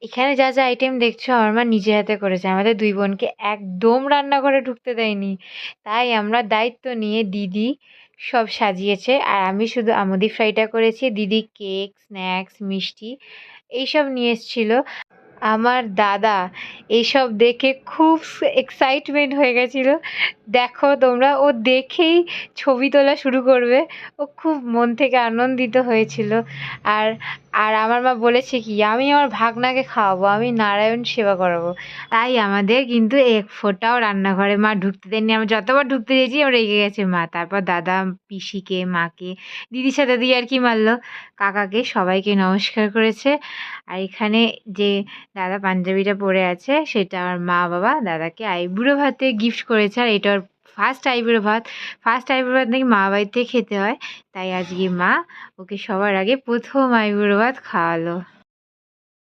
এখানে যা, যা আইটেম দেখছো আমার মা নিজে হাতে করেছে। আমাদের ২ বোনকে একদম রান্নাঘরে ঢুকতে দেয়নি। তাই আমরা দায়িত্ব নিয়ে দিদি সব সাজিয়েছে। আর আমি শুধু আমুদি ফ্রাইটা করেছি। দিদি কেক, স্ন্যাক্স, মিষ্টি এইসব নিয়ে এসছিল। আমার দাদা এইসব দেখে খুব এক্সাইটমেন্ট হয়ে গেছিল। দেখো তোমরা, ও দেখেই ছবি তোলা শুরু করবে। ও খুব মন থেকে আনন্দিত হয়েছিল। আর আর আমার মা বলেছে কি, আমি আমার ভাগনাকে খাওয়াবো, আমি নারায়ণ সেবা করাবো। তাই আমাদের কিন্তু এক ফোঁটাও রান্নাঘরে মা ঢুকতে দেননি। আমরা যতবার ঢুকতে দিয়েছি আমার রেগে গেছে মা। তারপর দাদা, পিসিকে, মাকে, দিদির সাথে দিয়ে আর কি মারলো, কাকাকে, সবাইকে নমস্কার করেছে। আর এখানে যে দাদা পাঞ্জাবিটা পরে আছে সেটা আমার মা বাবা দাদাকে আইবুড়ো ভাতে গিফট করেছে। আর এটা ওর ফার্স্ট আইবুড়ো ভাত। ফার্স্ট আইবুড়ো ভাত নাকি মা বাড়িতে খেতে হয়। তাই আজকে মা ওকে সবার আগে প্রথম আইবুড়ো ভাত খাওয়ালো।